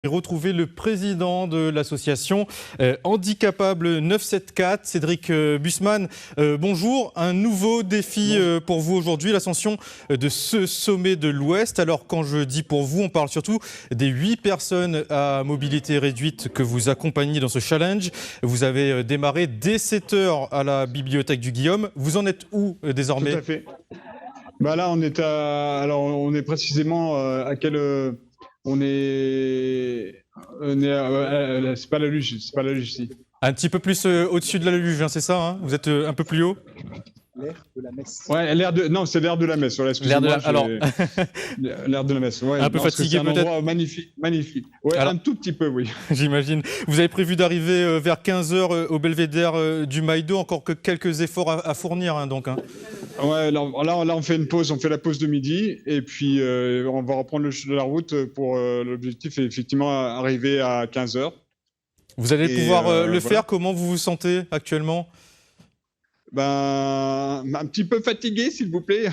Retrouver le président de l'association Handicapable 974, Cédric Bussmann. Bonjour, un nouveau défi pour vous aujourd'hui, l'ascension de ce sommet de l'Ouest. Alors quand je dis pour vous, on parle surtout des 8 personnes à mobilité réduite que vous accompagnez dans ce challenge. Vous avez démarré dès 7 h à la bibliothèque du Guillaume. Vous en êtes où désormais? Tout à fait. Bah là, on est précisément à quel... c'est pas la luge ici. Un petit peu plus au-dessus de la luge, hein, c'est ça, hein? Vous êtes un peu plus haut? L'air de la messe. Ouais, c'est l'air de la messe. Voilà, alors, l'air de la messe. Ouais, un peu fatigué peut-être. C'est un endroit magnifique, magnifique. Ouais, alors, un tout petit peu, oui. J'imagine. Vous avez prévu d'arriver vers 15 h au belvédère du Maïdo. Encore que quelques efforts à fournir, hein, donc. Hein. Ouais, là, on fait une pause. On fait la pause de midi et puis on va reprendre la route pour l'objectif est effectivement arriver à 15 h. Vous allez pouvoir le faire. Comment vous vous sentez actuellement? Ben, un petit peu fatigué, s'il vous plaît.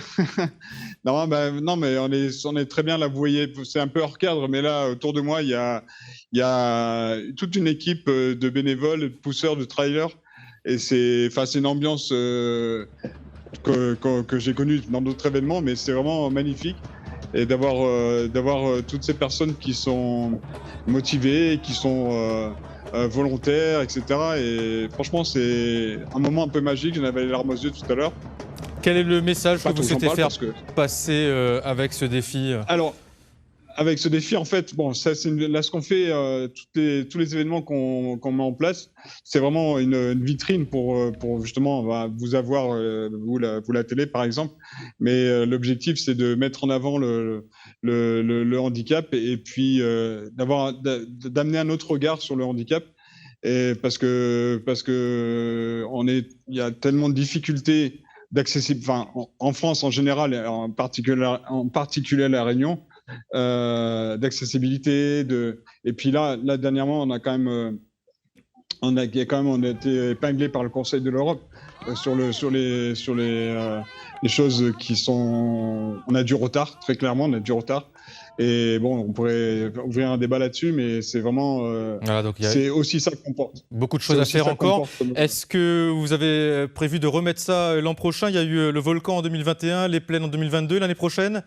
Non, mais on est très bien là. Vous voyez, c'est un peu hors cadre, mais là, autour de moi, il y a toute une équipe de bénévoles, de pousseurs, de trailers, et c'est une ambiance que j'ai connue dans d'autres événements, mais c'est vraiment magnifique. Et d'avoir toutes ces personnes qui sont motivées, qui sont volontaires, etc. Et franchement, c'est un moment un peu magique. J'en avais les larmes aux yeux tout à l'heure. Quel est le message que vous souhaitez faire passer avec ce défi? Alors, avec ce défi, en fait, bon, ça, là, ce qu'on fait, tous les événements qu'on met en place, c'est vraiment une vitrine pour justement vous avoir, vous la télé, par exemple. Mais l'objectif, c'est de mettre en avant le handicap et puis d'amener un autre regard sur le handicap. Et parce que il y a tellement de difficultés d'accessibilité, en France en général, et en particulier à La Réunion, d'accessibilité, et puis là dernièrement on a été épinglé par le Conseil de l'Europe sur les choses on a du retard, très clairement on a du retard. Et bon, on pourrait ouvrir un débat là-dessus, mais c'est vraiment c'est aussi ça qu'on porte. Beaucoup de choses à faire encore. Est-ce que vous avez prévu de remettre ça l'an prochain? Il y a eu le volcan en 2021, les plaines en 2022, l'année prochaine?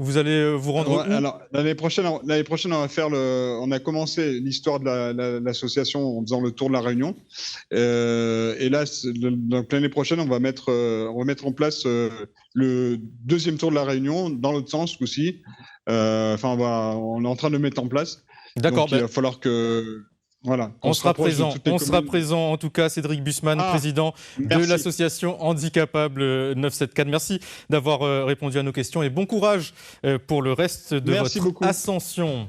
Vous allez vous rendre où? Alors l'année prochaine, on va faire on a commencé l'histoire de l'association en faisant le tour de la Réunion. Et là, donc l'année prochaine, on va mettre en place le deuxième tour de la Réunion dans l'autre sens aussi. On est en train de le mettre en place. D'accord. Il va falloir que on sera présent en tout cas. Cédric Bussmann, président de l'association Handicapable 974. Merci d'avoir répondu à nos questions et bon courage pour le reste de votre ascension.